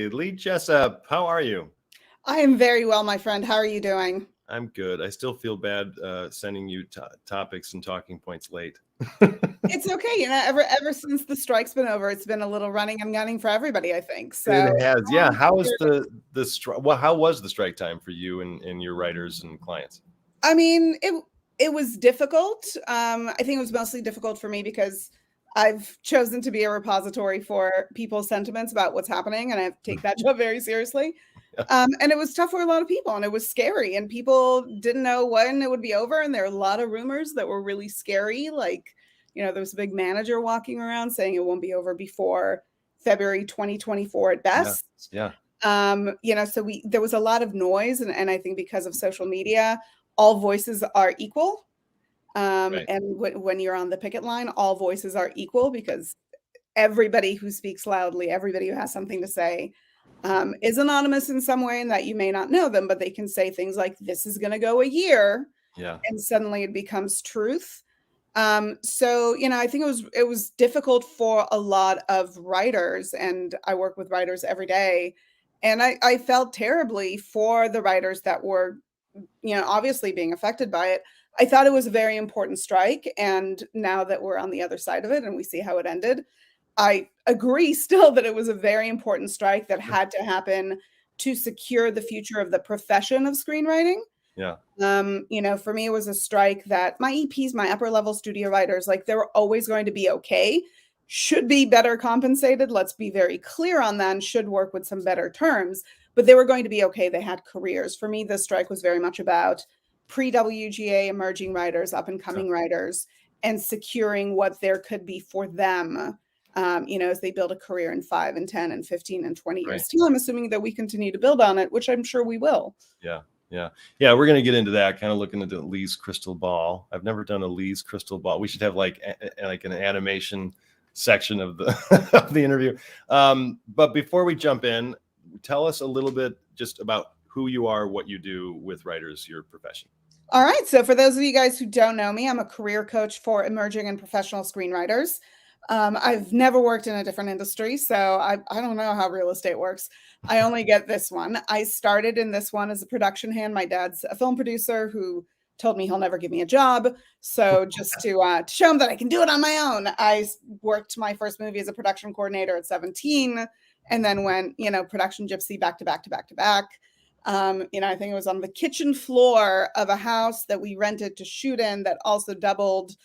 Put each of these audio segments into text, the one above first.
Lee Jessup, how are you? I am very well, my friend. How are you doing? I'm good. I still feel bad sending you topics and talking points late. It's okay. Ever since the strike's been over, it's been a little running and gunning for everybody, I think. So It has, yeah. How is the strike? Well, how was the strike time for you and your writers and clients? I mean, it was difficult. I think it was mostly difficult for me because I've chosen to be a repository for people's sentiments about what's happening, and I take that job very seriously. And it was tough for a lot of people, and it was scary, and people didn't know when it would be over. And there are a lot of rumors that were really scary. Like, there was a big manager walking around saying it won't be over before February 2024 at best. Yeah. So there was a lot of noise, and I think because of social media, all voices are equal. Right. And when you're on the picket line, all voices are equal because everybody who speaks loudly, everybody who has something to say, is anonymous in some way, and that you may not know them, but they can say things like, this is going to go a year. Yeah. And suddenly it becomes truth. So, I think it was difficult for a lot of writers, and I work with writers every day. And I felt terribly for the writers that were, obviously being affected by it. I thought it was a very important strike. And now that we're on the other side of it and we see how it ended, I agree still that it was a very important strike that had to happen to secure the future of the profession of screenwriting. Yeah. For me, it was a strike that my EPs, my upper level studio writers, like, they were always going to be okay, should be better compensated. Let's be very clear on that, and should work with some better terms, but they were going to be okay. They had careers. For me, this strike was very much about pre-WGA emerging writers, up and coming writers, and securing what there could be for them, as they build a career in 5 and 10 and 15 and 20 years. Still, I'm assuming that we continue to build on it, which I'm sure we will. Yeah. We're going to get into that, kind of looking into Lee's crystal ball. I've never done a Lee's crystal ball. We should have like an animation section of the of the interview. But before we jump in, tell us a little bit just about who you are, what you do with writers, your profession. All right. So for those of you guys who don't know me, I'm a career coach for emerging and professional screenwriters. I've never worked in a different industry, so I don't know how real estate works. I only get this one. I started in this one as a production hand. My dad's a film producer who told me he'll never give me a job. So just to show him that I can do it on my own, I worked my first movie as a production coordinator at 17, and then went, production gypsy back to back to back to back. I think it was on the kitchen floor of a house that we rented to shoot in that also doubled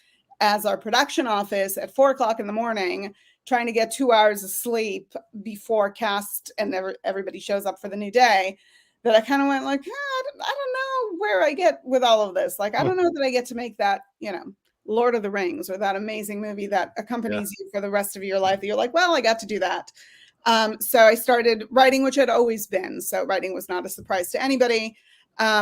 as our production office at 4 o'clock in the morning, trying to get 2 hours of sleep before cast and everybody shows up for the new day, that I kind of went like, I don't know where I get with all of this. Like, I don't know that I get to make that, Lord of the Rings, or that amazing movie that accompanies you for the rest of your life, that you're like, well, I got to do that. So I started writing, which had always been. So writing was not a surprise to anybody.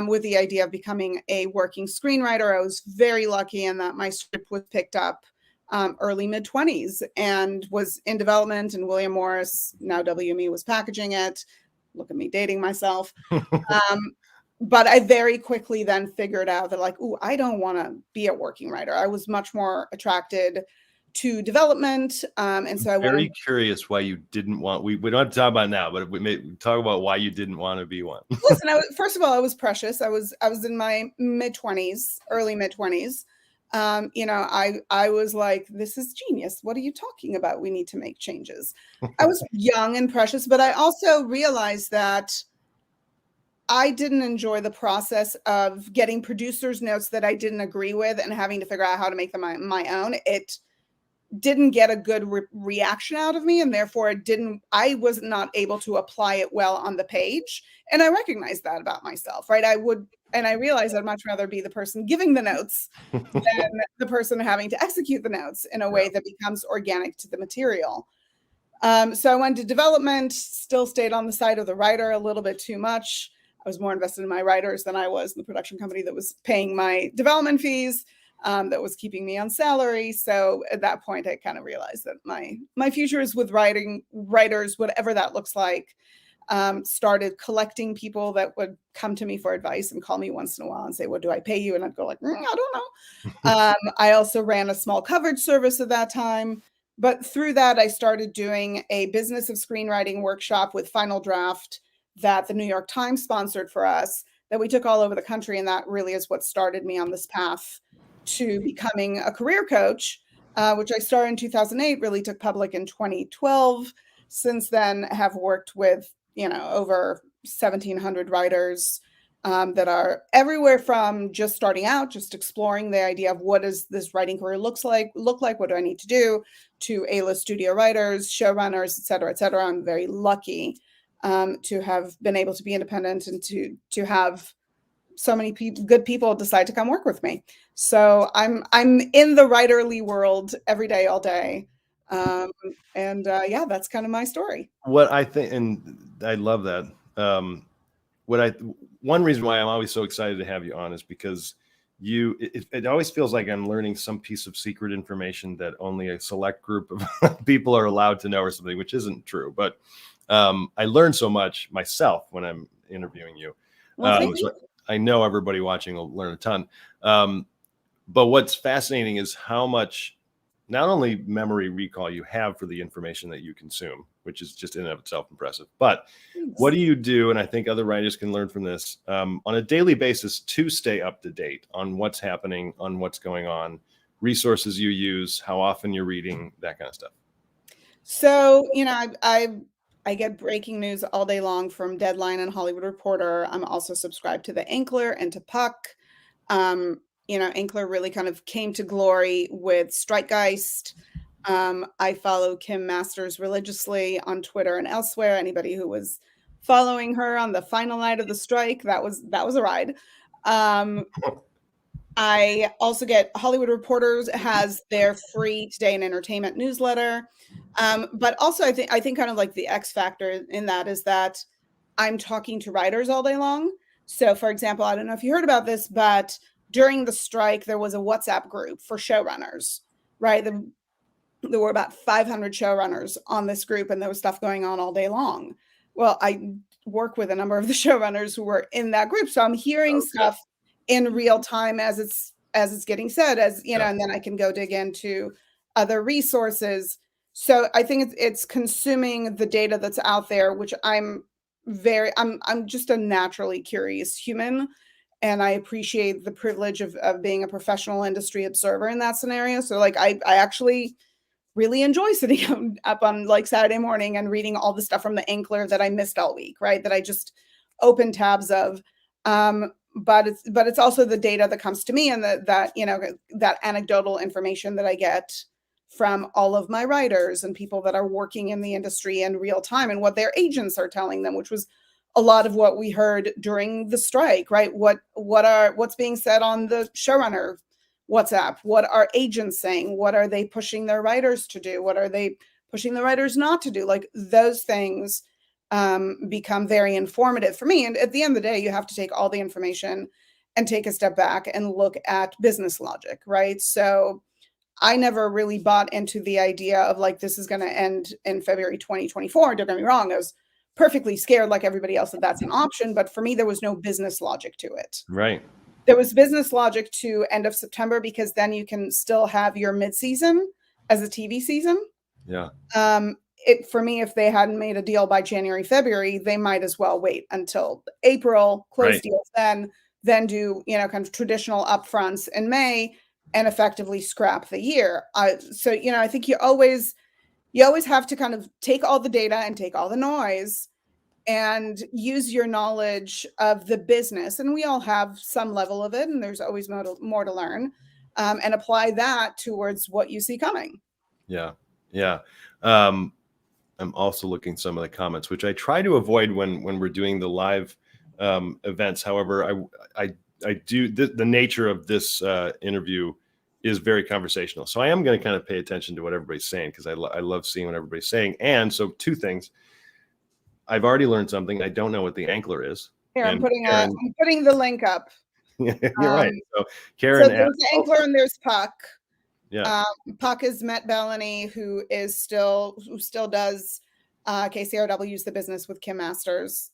With the idea of becoming a working screenwriter. I was very lucky in that my script was picked up early mid-20s and was in development, and William Morris, now WME, was packaging it. Look at me dating myself. But I very quickly then figured out that, like, I don't want to be a working writer. I was much more attracted to development. And so I'm very curious why you didn't want, we don't have to talk about it now, but we may talk about why you didn't want to be one. Listen, first of all, I was precious. I was in my mid-20s, early mid-20s. I was like, this is genius. What are you talking about? We need to make changes. I was young and precious, but I also realized that I didn't enjoy the process of getting producers' notes that I didn't agree with and having to figure out how to make them my own. It didn't get a good reaction out of me, and therefore I was not able to apply it well on the page. And I recognized that about myself, right? I realized I'd much rather be the person giving the notes than the person having to execute the notes in a way that becomes organic to the material. So I went to development, still stayed on the side of the writer a little bit too much. I was more invested in my writers than I was in the production company that was paying my development fees. That was keeping me on salary. So at that point, I kind of realized that my future is with writers, whatever that looks like. Started collecting people that would come to me for advice and call me once in a while and say, what do I pay you? And I'd go like, I don't know. I also ran a small coverage service at that time, But through that, I started doing a business of screenwriting workshop with Final Draft that the New York Times sponsored for us, that we took all over the country. And that really is what started me on this path to becoming a career coach, which I started in 2008, really took public in 2012. Since then, have worked with, over 1,700 writers that are everywhere from just starting out, just exploring the idea of what does this writing career look like, what do I need to do, to A-list studio writers, showrunners, et cetera, et cetera. I'm very lucky to have been able to be independent and to have so many good people decide to come work with me. So I'm in the writerly world every day, all day. Yeah, that's kind of my story. What I think, and I love that. One reason why I'm always so excited to have you on is because it always feels like I'm learning some piece of secret information that only a select group of people are allowed to know or something, which isn't true. But I learn so much myself when I'm interviewing you. Well, So I know everybody watching will learn a ton. But what's fascinating is how much not only memory recall you have for the information that you consume, which is just in and of itself impressive, but what do you do? And I think other writers can learn from this on a daily basis to stay up to date on what's happening, on what's going on, resources you use, how often you're reading, that kind of stuff. So, I get breaking news all day long from Deadline and Hollywood Reporter. I'm also subscribed to the Inkler and to Puck. Inkler really kind of came to glory with Strikegeist. I follow Kim Masters religiously on Twitter and elsewhere. Anybody who was following her on the final night of the strike, that was a ride. I also get Hollywood Reporters has their free Today in Entertainment newsletter. But also I think kind of like the X factor in that is that I'm talking to writers all day long. So for example, I don't know if you heard about this, but during the strike, there was a WhatsApp group for showrunners, right? There were about 500 showrunners on this group, and there was stuff going on all day long. Well, I work with a number of the showrunners who were in that group, so I'm hearing stuff in real time as it's getting said, and then I can go dig into other resources. So I think it's consuming the data that's out there, which I'm just a naturally curious human. And I appreciate the privilege of being a professional industry observer in that scenario. So like, I actually really enjoy sitting up on like Saturday morning and reading all the stuff from the Inkler that I missed all week, right? That I just open tabs of. But it's also the data that comes to me and that anecdotal information that I get from all of my writers and people that are working in the industry in real time and what their agents are telling them, which was a lot of what we heard during the strike, right? What's being said on the showrunner WhatsApp? What are agents saying? What are they pushing their writers to do? What are they pushing the writers not to do? Like those things become very informative for me. And at the end of the day, you have to take all the information and take a step back and look at business logic, right? So I never really bought into the idea of like, this is going to end in February 2024. Don't get me wrong. I was perfectly scared like everybody else that that's an option. But for me, there was no business logic to it. Right. There was business logic to end of September because then you can still have your mid-season as a TV season. Yeah. For me, if they hadn't made a deal by January, February, they might as well wait until April, close deals, then do, kind of traditional upfronts in May and effectively scrap the year. So, I think you always have to kind of take all the data and take all the noise and use your knowledge of the business. And we all have some level of it, and there's always more to learn, and apply that towards what you see coming. Yeah. Yeah. I'm also looking at some of the comments, which I try to avoid when we're doing the live events. However, I do the nature of this interview is very conversational. So I am going to kind of pay attention to what everybody's saying because I love seeing what everybody's saying. And so two things. I've already learned something. I don't know what the Ankler is. Here, I'm putting the link up. You're right. So Karen, there's the Ankler and there's Puck. Yeah. Puck is Matt Bellany, who still does KCRW's The Business with Kim Masters,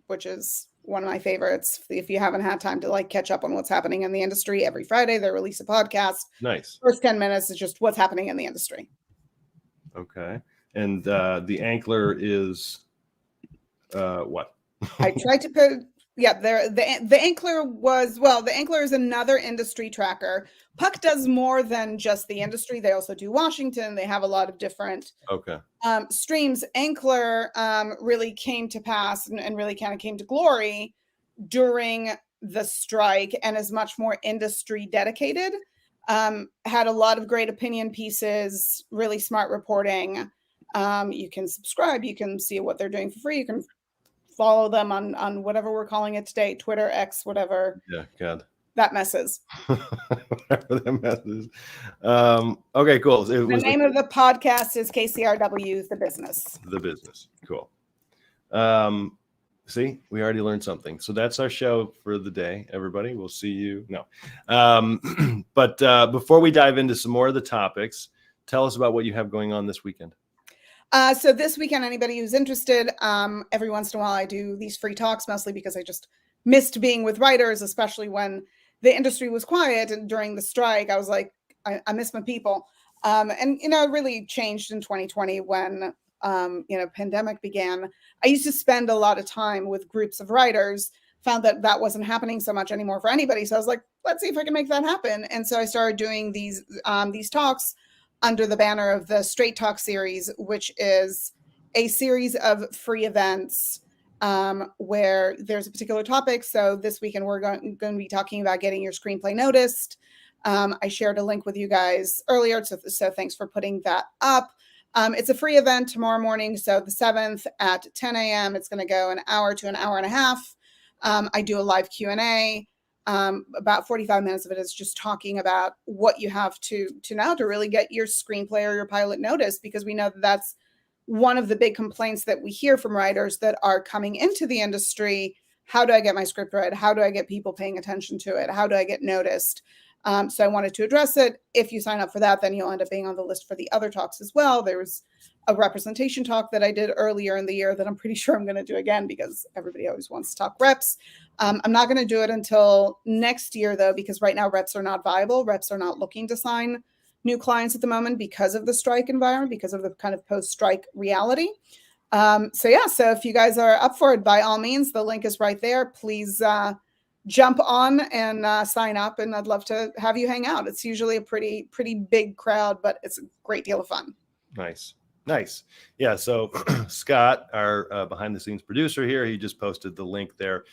which is one of my favorites. If you haven't had time to like catch up on what's happening in the industry, every Friday they release a podcast. Nice. First 10 minutes is just what's happening in the industry. Okay. And the Ankler is what? I tried to put, the Ankler was, well, the Ankler is another industry tracker. Puck does more than just the industry. They also do Washington. They have a lot of different streams. Ankler really came to pass and really kind of came to glory during the strike and is much more industry dedicated. Had a lot of great opinion pieces, really smart reporting. You can subscribe. You can see what they're doing for free. You can follow them on whatever we're calling it today, Twitter, X, whatever. Yeah, God. That messes. Whatever that messes. Okay, cool. The name of the podcast is KCRW, The Business. The Business. Cool. See, we already learned something. So that's our show for the day, everybody. We'll see you. No. But before we dive into some more of the topics, tell us about what you have going on this weekend. So this weekend, anybody who's interested, every once in a while I do these free talks, mostly because I just missed being with writers, especially when the industry was quiet and during the strike. I was like, I miss my people. And, you know, it really changed in 2020 when, you know, pandemic began. I used to spend a lot of time with groups of writers, found that that wasn't happening so much anymore for anybody. So I was like, let's see if I can make that happen. And so I started doing these talks under the banner of the Straight Talk series, which is a series of free events where there's a particular topic. So this weekend, we're going to be talking about getting your screenplay noticed. I shared a link with you guys earlier, so thanks for putting that up. It's a free event tomorrow morning, so the 7th at 10 a.m. It's going to go an hour to an hour and a half. I do a live Q&A. About 45 minutes of it is just talking about what you have to know to really get your screenplay or your pilot noticed, because we know that that's one of the big complaints that we hear from writers that are coming into the industry. How do I get my script read? How do I get people paying attention to it? How do I get noticed? So I wanted to address it. If you sign up for that, then you'll end up being on the list for the other talks as well. There was a representation talk that I did earlier in the year that I'm pretty sure I'm going to do again, because everybody always wants to talk reps. I'm not going to do it until next year, though, because right now reps are not viable. Reps are not looking to sign new clients at the moment because of the strike environment, because of the kind of post-strike reality. So if you guys are up for it, by all means, the link is right there. Please jump on and sign up, and I'd love to have you hang out. It's usually a pretty big crowd, but it's a great deal of fun. Nice. Yeah, so Scott, our behind-the-scenes producer here, he just posted the link there.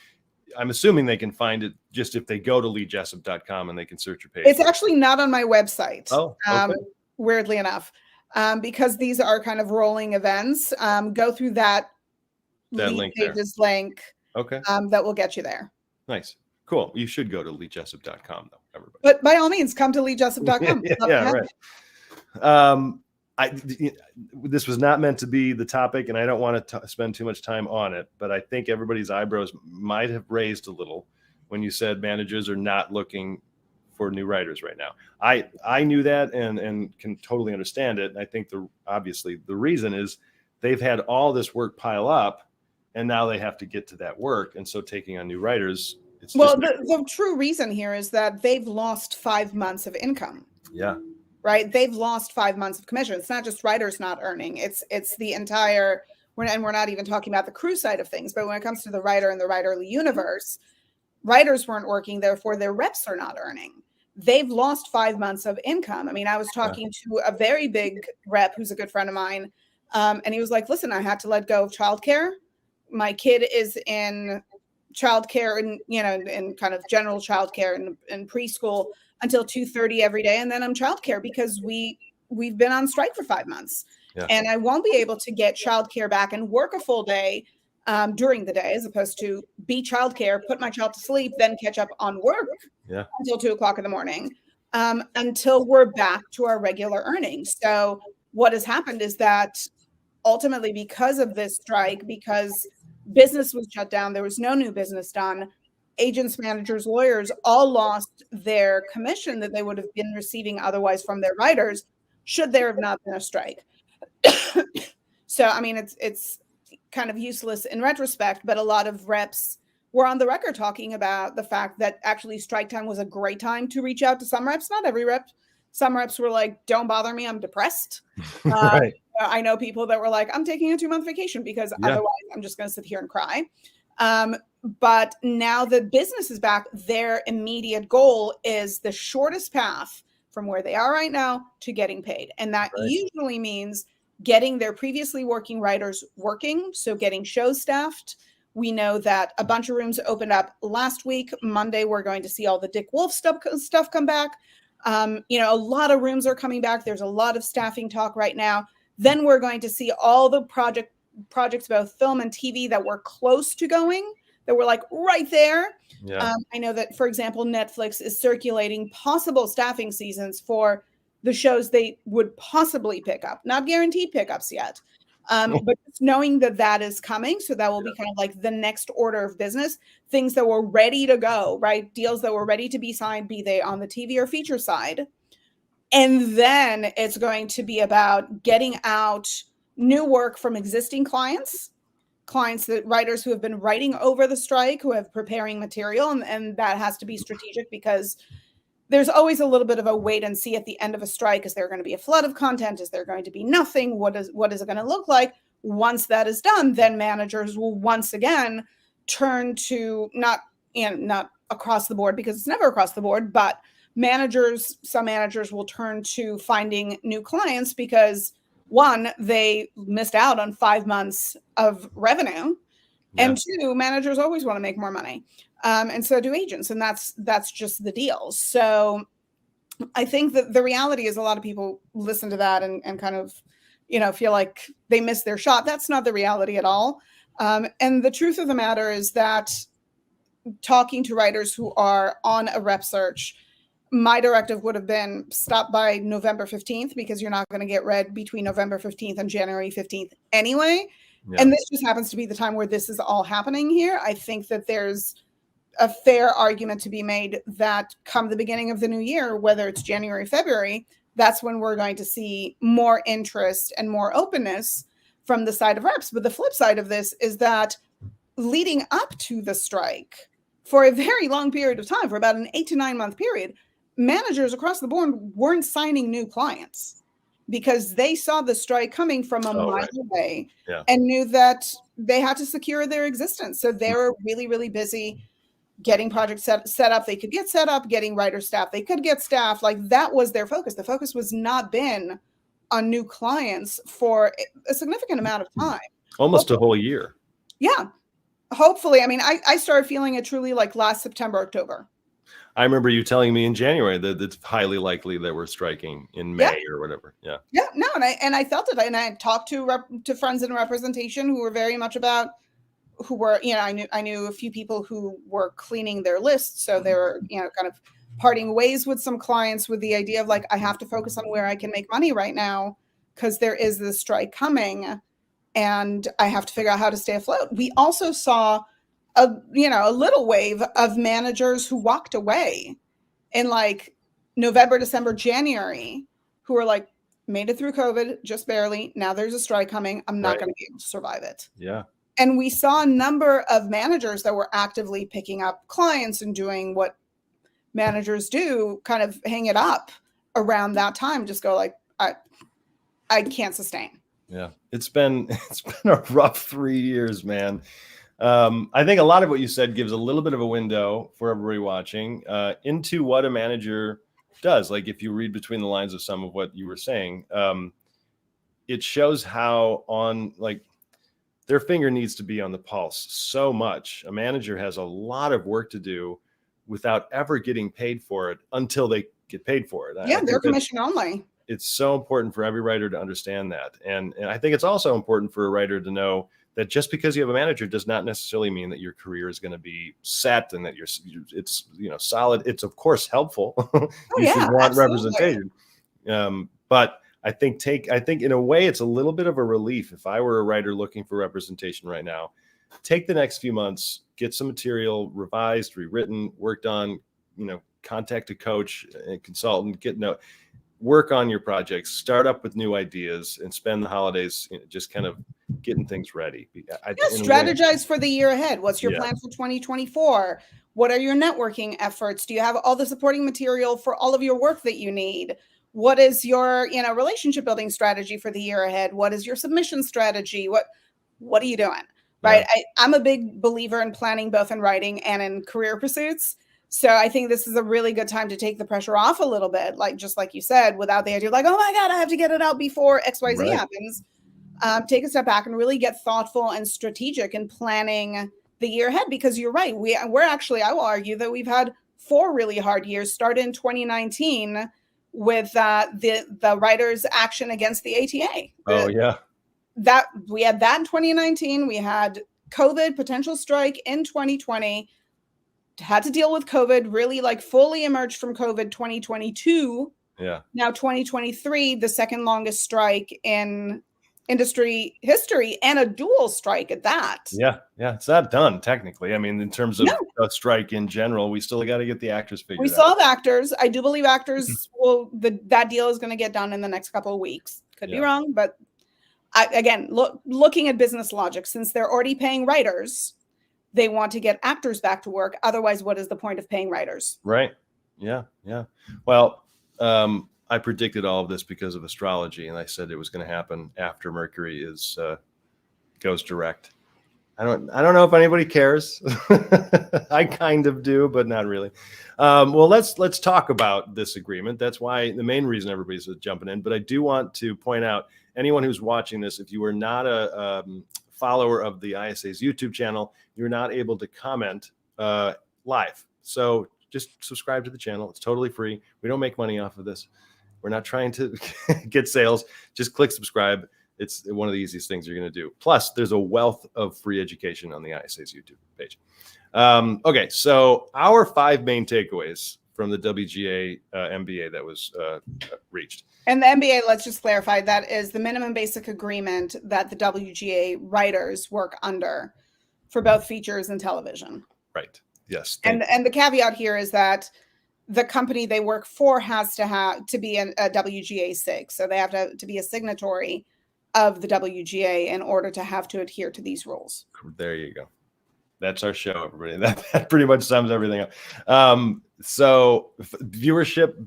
I'm assuming they can find it just if they go to leejessup.com and they can search your page. It's actually not on my website. Oh, okay. Weirdly enough, because these are kind of rolling events. Go through that link pages link. Okay. That will get you there. Nice. Cool. You should go to leejessup.com though, everybody. But by all means, come to leejessup.com. Yeah, right. This was not meant to be the topic, and I don't want to spend too much time on it, but I think everybody's eyebrows might have raised a little when you said managers are not looking for new writers right now. I knew that and can totally understand it. And I think obviously the reason is they've had all this work pile up, and now they have to get to that work. And so taking on new writers, the true reason here is that they've lost 5 months of income. Yeah. Right. They've lost 5 months of commission. It's not just writers not earning. It's the entire, and we're not even talking about the crew side of things, but when it comes to the writer and the writerly universe, writers weren't working, therefore their reps are not earning. They've lost 5 months of income. I mean, I was talking to a very big rep who's a good friend of mine. And he was like, listen, I had to let go of childcare. My kid is in childcare and, in kind of general childcare and preschool until 2:30 every day. And then I'm childcare because we've been on strike for 5 months. Yeah. And I won't be able to get childcare back and work a full day during the day, as opposed to be childcare, put my child to sleep, then catch up on work until 2 o'clock in the morning, until we're back to our regular earnings. So what has happened is that ultimately, because of this strike, because business was shut down, there was no new business done, agents, managers, lawyers all lost their commission that they would have been receiving otherwise from their writers, should there have not been a strike. So, I mean, it's kind of useless in retrospect, but a lot of reps were on the record talking about the fact that actually strike time was a great time to reach out to some reps. Not every rep. Some reps were like, don't bother me, I'm depressed. Right. I know people that were like, I'm taking a 2-month vacation because otherwise I'm just going to sit here and cry. But now the business is back. Their immediate goal is the shortest path from where they are right now to getting paid. And that usually means getting their previously working writers working. So getting shows staffed. We know that a bunch of rooms opened up last week. Monday, we're going to see all the Dick Wolf stuff come back. You know, a lot of rooms are coming back. There's a lot of staffing talk right now. Then we're going to see all the projects, both film and TV, that were close to going, that were like right there. Yeah. I know that, for example, Netflix is circulating possible staffing seasons for the shows they would possibly pick up. Not guaranteed pickups yet. But just knowing that that is coming, so that will be kind of like the next order of business, things that were ready to go, right? Deals that were ready to be signed, be they on the TV or feature side. And then it's going to be about getting out new work from existing clients, that writers who have been writing over the strike, who have preparing material, and that has to be strategic because there's always a little bit of a wait and see at the end of a strike. Is there going to be a flood of content? Is there going to be nothing? What is it going to look like? Once that is done, then managers will once again turn to not across the board, because it's never across the board, but some managers will turn to finding new clients because, one, they missed out on 5 months of revenue. Yeah. And two, managers always want to make more money. And so do agents. And that's just the deal. So I think that the reality is a lot of people listen to that and kind of, feel like they missed their shot. That's not the reality at all. And the truth of the matter is that talking to writers who are on a rep search, my directive would have been stop by November 15th, because you're not going to get read between November 15th and January 15th anyway. Yeah. And this just happens to be the time where this is all happening here. I think that there's a fair argument to be made that come the beginning of the new year, whether it's January, February, that's when we're going to see more interest and more openness from the side of reps. But the flip side of this is that leading up to the strike, for a very long period of time, for about an 8 to 9 month period, managers across the board weren't signing new clients because they saw the strike coming from a mile away and knew that they had to secure their existence. So they were really, really busy getting projects set up. They could get set up, getting writer staff. They could get staff. Like, that was their focus. The focus was not been on new clients for a significant amount of time. Almost a whole year. Yeah. Hopefully. I mean, I started feeling it truly like last September, October. I remember you telling me in January that it's highly likely that we're striking in May or whatever. Yeah. Yeah. No. And I felt it. And I talked to friends in representation who were very much about, who were, I knew a few people who were cleaning their lists. So they were, kind of parting ways with some clients with the idea of like, I have to focus on where I can make money right now because there is this strike coming and I have to figure out how to stay afloat. We also saw a little wave of managers who walked away in like November, December, January, who were like, made it through COVID, just barely. Now there's a strike coming. I'm not going to be able to survive it. Yeah. And we saw a number of managers that were actively picking up clients and doing what managers do, kind of hang it up around that time, just go like, I can't sustain. Yeah. It's been a rough 3 years, man. I think a lot of what you said gives a little bit of a window for everybody watching into what a manager does. Like, if you read between the lines of some of what you were saying, it shows how their finger needs to be on the pulse so much. A manager has a lot of work to do without ever getting paid for it until they get paid for it. Yeah, they're commission only. It's so important for every writer to understand that. And I think it's also important for a writer to know that just because you have a manager does not necessarily mean that your career is going to be set and that it's solid. It's of course helpful. You should want representation. But I think in a way it's a little bit of a relief. If I were a writer looking for representation right now, take the next few months, get some material revised, rewritten, worked on, contact a coach, a consultant, work on your projects, start up with new ideas, and spend the holidays just kind of getting things ready. Strategize for the year ahead. What's your Yeah. plan for 2024? What are your networking efforts? Do you have all the supporting material for all of your work that you need? What is your, relationship building strategy for the year ahead? What is your submission strategy? What are you doing? Right. Yeah. I'm a big believer in planning, both in writing and in career pursuits. So I think this is a really good time to take the pressure off a little bit, just like you said, without the idea like, oh my God, I have to get it out before XYZ happens. Take a step back and really get thoughtful and strategic in planning the year ahead, because you're right. We're actually, I will argue that we've had 4 really hard years. Started in 2019 with the writers' action against the ATA. Oh yeah. That we had that in 2019. We had COVID potential strike in 2020. Had to deal with COVID, really fully emerged from COVID 2022. Yeah. Now 2023, the second longest strike in industry history, and a dual strike at that. Yeah. It's not done technically. I mean, in terms of a strike in general, we still got to get the actors figured out. We still have actors. I do believe actors that deal is going to get done in the next couple of weeks. Could be wrong, but looking at business logic, since they're already paying writers, they want to get actors back to work. Otherwise, what is the point of paying writers? Right. Yeah. Well, I predicted all of this because of astrology, and I said it was going to happen after Mercury goes direct. I don't know if anybody cares. I kind of do, but not really. Well, let's talk about this agreement. That's why the main reason everybody's jumping in. But I do want to point out, anyone who's watching this, if you are not a follower of the ISA's YouTube channel, you're not able to comment live. So just subscribe to the channel. It's totally free. We don't make money off of this. We're not trying to get sales. Just click subscribe. It's one of the easiest things you're going to do. Plus, there's a wealth of free education on the ISA's YouTube page. Okay, so our 5 main takeaways from the WGA MBA that was reached. And the MBA, let's just clarify, that is the minimum basic agreement that the WGA writers work under for both features and television. Right. Yes. And the caveat here is that the company they work for has to be a WGA SIG. So they have to be a signatory of the WGA in order to have to adhere to these rules. There you go. That's our show, everybody. That pretty much sums everything up. So viewership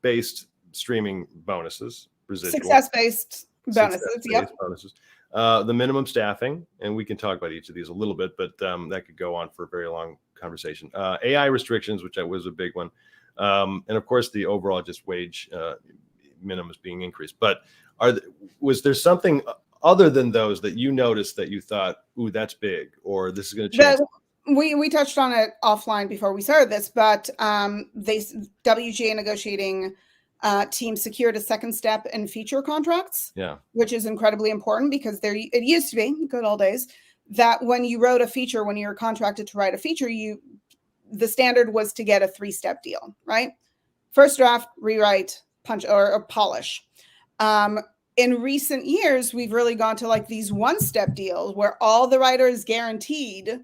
based streaming bonuses, residual. Success-based bonuses, bonuses. The minimum staffing, and we can talk about each of these a little bit, but that could go on for a very long conversation. AI restrictions, which was a big one. And of course, the overall just wage minimums being increased. But was there something other than those that you noticed that you thought, ooh, that's big, or this is going to change? We touched on it offline before we started this, but WGA negotiating team secured a second step in feature contracts, which is incredibly important, because it used to be, good old days, that when you wrote a feature, when you were contracted to write a feature, the standard was to get a 3-step deal, right? First draft, rewrite, punch or polish. In recent years, we've really gone to these 1-step deals where all the writer is guaranteed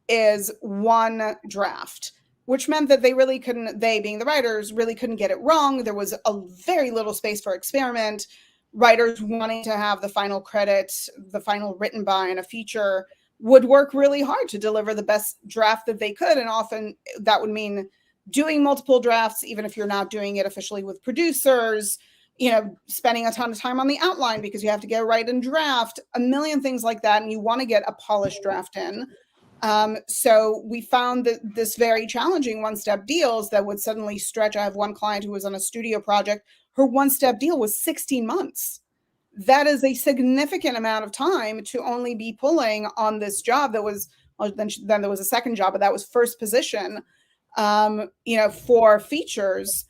is 1 draft, which meant that they being the writers, really couldn't get it wrong. There was a very little space for experiment. Writers wanting to have the final credit, the final written by in a feature, would work really hard to deliver the best draft that they could. And often that would mean doing multiple drafts, even if you're not doing it officially with producers, spending a ton of time on the outline because you have to get right in draft, a million things like that. And you want to get a polished draft in. So we found that this very challenging 1-step deals that would suddenly stretch. I have one client who was on a studio project. Her 1-step deal was 16 months. That is a significant amount of time to only be pulling on this job that was, then there was a second job, but that was first position, for features.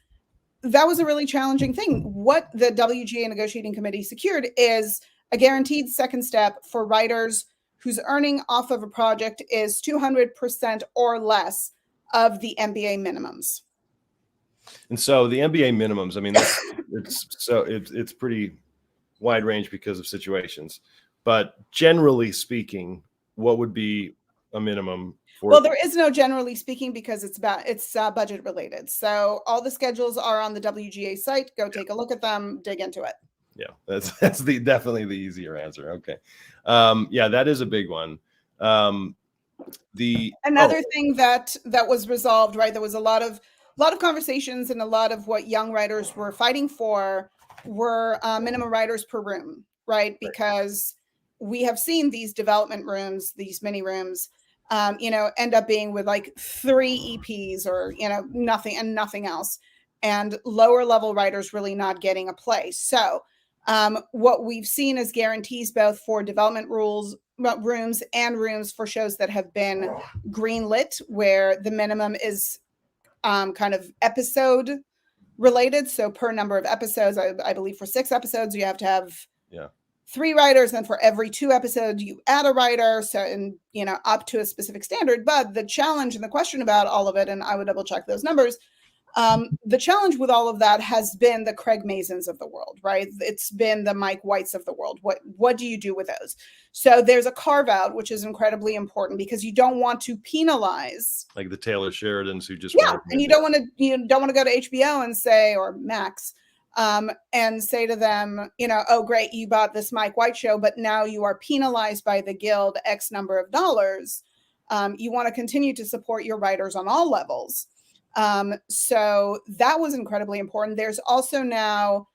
That was a really challenging thing. What the WGA negotiating committee secured is a guaranteed second step for writers whose earning off of a project is 200% or less of the MBA minimums. And so the MBA minimums, I mean, it's pretty wide range because of situations, but generally speaking, what would be a minimum for? Well, there is no generally speaking because it's budget related. So all the schedules are on the WGA site. Go take a look at them, dig into it. Yeah, that's definitely the easier answer. Okay. Yeah, that is a big one. Another thing that was resolved, right? There was a lot of conversations, and a lot of what young writers were fighting for were minimum writers per room, right? Because we have seen these development rooms, these mini rooms, end up being with like 3 EPs or, nothing else, and lower level writers really not getting a place. So what we've seen is guarantees both for development rooms and rooms for shows that have been greenlit, where the minimum is kind of episode related. So per number of episodes, I believe for 6 episodes, you have to have 3 writers, and for every 2 episodes, you add a writer. So, and up to a specific standard. But the challenge and the question about all of it, and I would double check those numbers. The challenge with all of that has been the Craig Mazins of the world, right? It's been the Mike Whites of the world. What do you do with those? So there's a carve out, which is incredibly important, because you don't want to penalize like the Taylor Sheridans who just and you don't want to go to HBO and say, or Max, and say to them, oh great, you bought this Mike White show, but now you are penalized by the guild X number of dollars. You want to continue to support your writers on all levels. So that was incredibly important. There's also now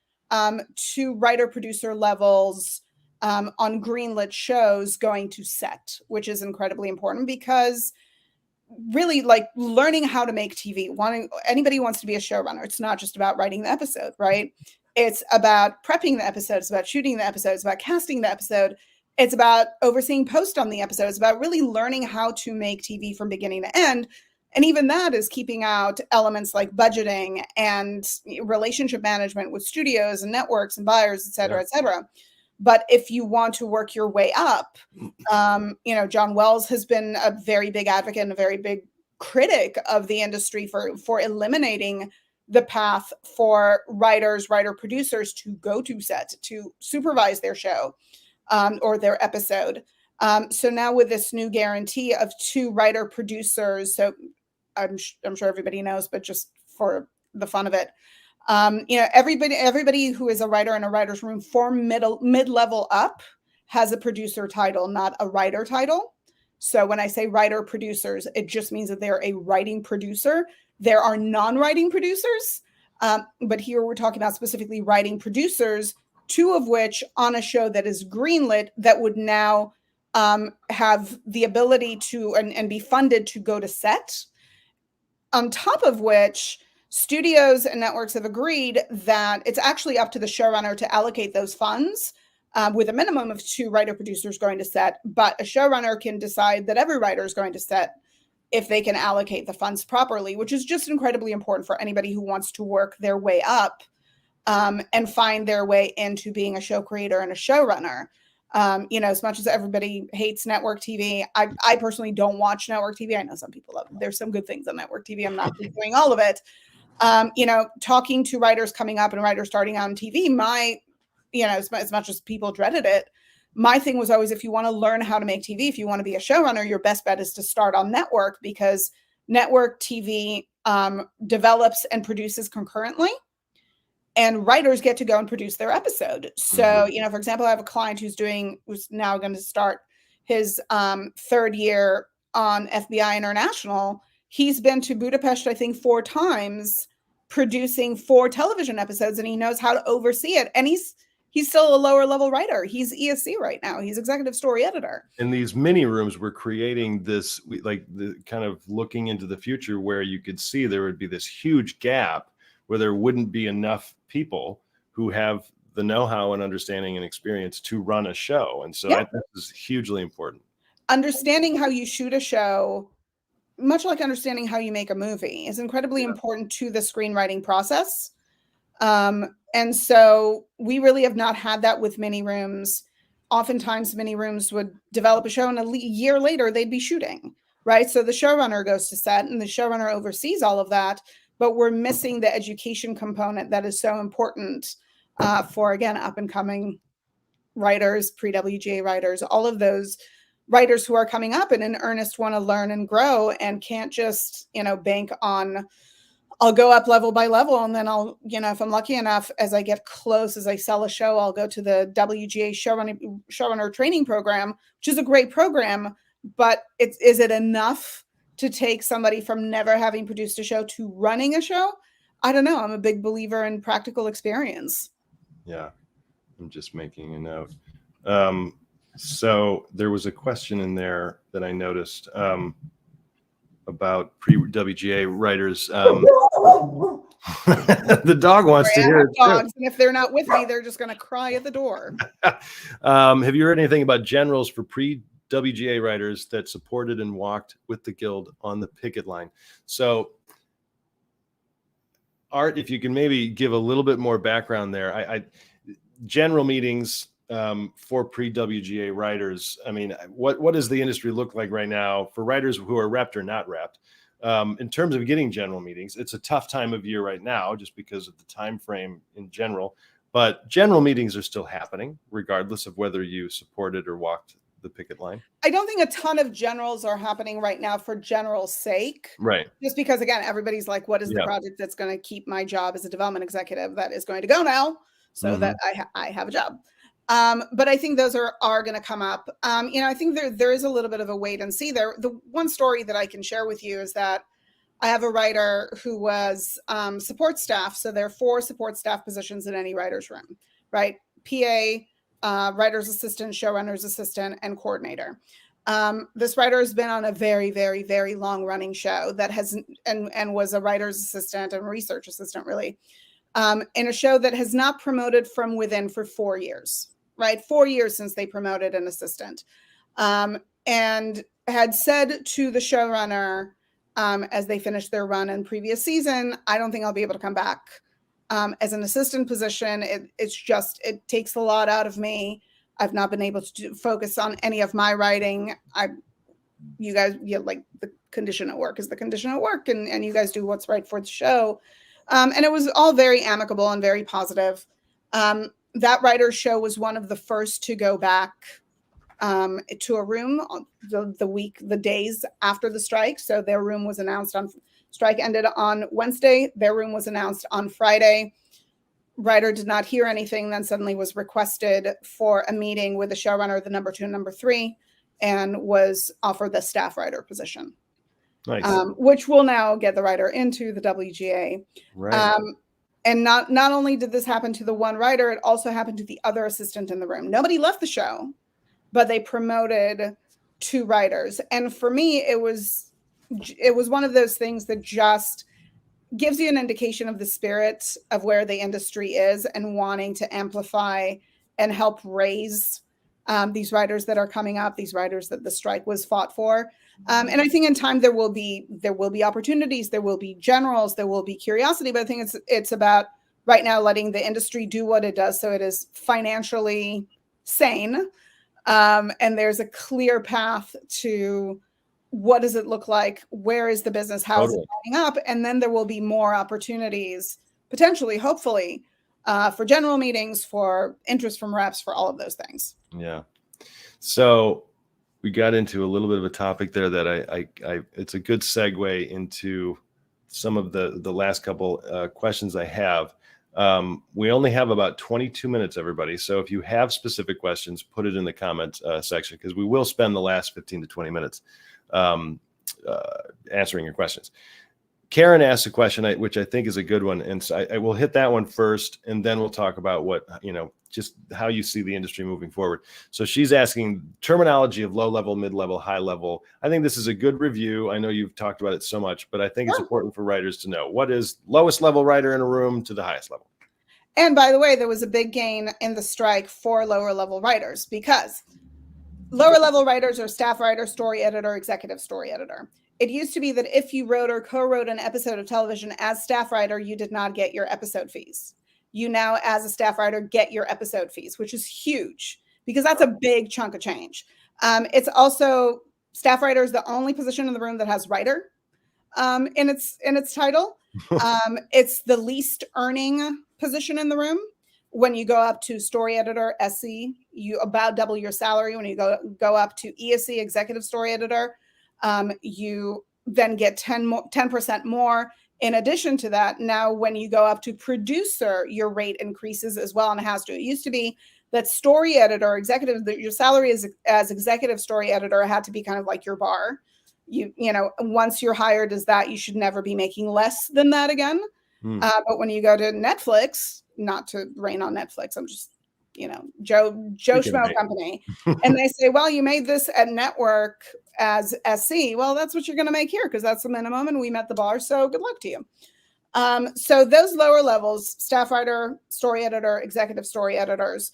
2 writer-producer levels on greenlit shows going to set, which is incredibly important, because really, like, learning how to make TV, anybody who wants to be a showrunner, it's not just about writing the episode, right? It's about prepping the episode, it's about shooting the episode, it's about casting the episode, it's about overseeing post on the episode, it's about really learning how to make TV from beginning to end. And even that is keeping out elements like budgeting and relationship management with studios and networks and buyers, et cetera, et cetera. But if you want to work your way up, John Wells has been a very big advocate and a very big critic of the industry for eliminating the path for writer producers to go to set, to supervise their show or their episode. So now with this new guarantee of 2 writer producers, so I'm sure everybody knows, but just for the fun of it, everybody who is a writer in a writer's room for mid-level up has a producer title, not a writer title. So when I say writer producers, it just means that they're a writing producer. There are non-writing producers, but here we're talking about specifically writing producers, 2 of which on a show that is greenlit that would now have the ability to and be funded to go to set. On top of which, studios and networks have agreed that it's actually up to the showrunner to allocate those funds with a minimum of 2 writer-producers going to set. But a showrunner can decide that every writer is going to set if they can allocate the funds properly, which is just incredibly important for anybody who wants to work their way up and find their way into being a show creator and a showrunner. As much as everybody hates network TV, I personally don't watch network TV. I know some people love it. There's some good things on network TV. I'm not doing all of it. Talking to writers coming up and writers starting on TV, as much as people dreaded it, my thing was always, if you want to learn how to make TV, if you want to be a showrunner, your best bet is to start on network, because network TV develops and produces concurrently. And writers get to go and produce their episode. So, for example, I have a client who's now going to start his 3rd year on FBI International. He's been to Budapest, I think, 4 times, producing 4 television episodes, and he knows how to oversee it. And he's still a lower level writer. He's ESC right now. He's executive story editor. In these mini rooms, we're creating this, like, the kind of looking into the future where you could see there would be this huge gap where there wouldn't be enough people who have the know-how and understanding and experience to run a show. And so I think this is hugely important. Understanding how you shoot a show, much like understanding how you make a movie, is incredibly important to the screenwriting process. And so we really have not had that with mini rooms. Oftentimes mini rooms would develop a show and a year later they'd be shooting, right? So the showrunner goes to set and the showrunner oversees all of that. But we're missing the education component that is so important for, again, up and coming writers, pre-WGA writers, all of those writers who are coming up and in earnest want to learn and grow and can't just, bank on, I'll go up level by level. And then I'll, if I'm lucky enough, as I get close, as I sell a show, I'll go to the WGA showrunner training program, which is a great program, but is it enough to take somebody from never having produced a show to running a show? I don't know. I'm a big believer in practical experience. Yeah. I'm just making a note. So there was a question in there that I noticed about pre-WGA writers. The dog wants to hear it dogs, and if they're not with me, they're just going to cry at the door. Have you heard anything about generals for pre-WGA writers that supported and walked with the guild on the picket line? So, Art, if you can maybe give a little bit more background there. General meetings for pre-WGA writers. I mean, what does the industry look like right now for writers who are repped or not repped? In terms of getting general meetings, it's a tough time of year right now just because of the time frame in general. But general meetings are still happening, regardless of whether you supported or walked the picket line. I don't think a ton of generals are happening right now for general's sake. Right. Just because, again, everybody's like, what is the project that's going to keep my job as a development executive that is going to go now so that I have a job? But I think those are going to come up. I think there is a little bit of a wait and see there. The one story that I can share with you is that I have a writer who was support staff. So there are 4 support staff positions in any writer's room, right? PA, writer's assistant, showrunner's assistant, and coordinator. This writer has been on a very, very, very long running show that has, and was a writer's assistant and research assistant really, in a show that has not promoted from within for 4 years, right? 4 years since they promoted an assistant, and had said to the showrunner, as they finished their run in previous season, I don't think I'll be able to come back as an assistant position. It takes a lot out of me. I've not been able to focus on any of my writing. You guys, like the condition at work is the condition at work, and you guys do what's right for the show. And it was all very amicable and very positive. That writer's show was one of the first to go back to a room the days after the strike. So their room was announced on strike ended on Wednesday. Their room was announced on Friday. Writer did not hear anything, then suddenly was requested for a meeting with the showrunner, the number 2 and number 3, and was offered the staff writer position. Nice. Which will now get the writer into the WGA. Right. And not only did this happen to the one writer, it also happened to the other assistant in the room. Nobody left the show, but they promoted 2 writers. And for me, it was one of those things that just gives you an indication of the spirit of where the industry is and wanting to amplify and help raise these writers that are coming up, these writers that the strike was fought for. And I think in time there will be opportunities, there will be generals, there will be curiosity, but I think it's about right now letting the industry do what it does so it is financially sane. And there's a clear path to what does it look like? Where is the business? How is it lining up? And then there will be more opportunities, potentially, hopefully, for general meetings, for interest from reps, for all of those things. Yeah. So we got into a little bit of a topic there that it's a good segue into some of the last couple questions I have. We only have about 22 minutes, everybody. So if you have specific questions, put it in the comments section, because we will spend the last 15 to 20 minutes answering your questions. Karen asked a question, which I think is a good one. And so I will hit that one first, and then we'll talk about what, just how you see the industry moving forward. So she's asking terminology of low level, mid level, high level. I think this is a good review. I know you've talked about it so much, but I think it's important for writers to know what is lowest level writer in a room to the highest level. And by the way, there was a big gain in the strike for lower level writers, because lower level writers are staff writer, story editor, executive story editor. It used to be that if you wrote or co-wrote an episode of television as staff writer, you did not get your episode fees. You now, as a staff writer, get your episode fees, which is huge because that's a big chunk of change. It's also, staff writer is the only position in the room that has writer in its title. It's the least earning position in the room. When you go up to story editor, SC, you about double your salary. When you go up to ESC, executive story editor, you then get 10% more. In addition to that, now when you go up to producer, your rate increases as well, and it has to. It used to be that story editor, executive, your salary as executive story editor had to be kind of like your bar. You know, once you're hired as that, you should never be making less than that again. But when you go to Netflix, not to rain on Netflix, I'm just, you know, Joe Schmo company, and they say, well, you made this at network as SC. Well, that's what you're going to make here because that's the minimum, and we met the bar. So good luck to you. So those lower levels, staff writer, story editor, executive story editors.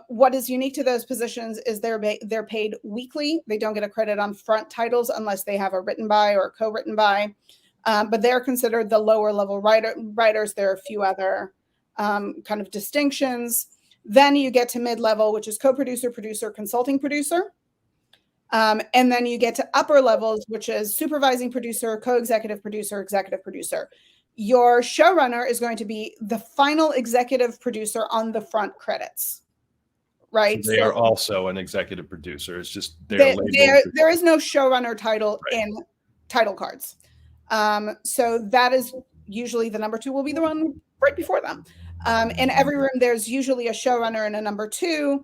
What is unique to those positions is they're paid weekly. They don't get a credit on front titles unless they have a written by or co-written by. But they're considered the lower level writers. There are a few other kind of distinctions. Then you get to mid-level, which is co-producer, producer, consulting producer. And then you get to upper levels, which is supervising producer, co-executive producer, executive producer. Your showrunner is going to be the final executive producer on the front credits, right? So they are also an executive producer. It's just there is no showrunner title in title cards. So that is usually the number 2 will be the one right before them. In every room, there's usually a showrunner and a number 2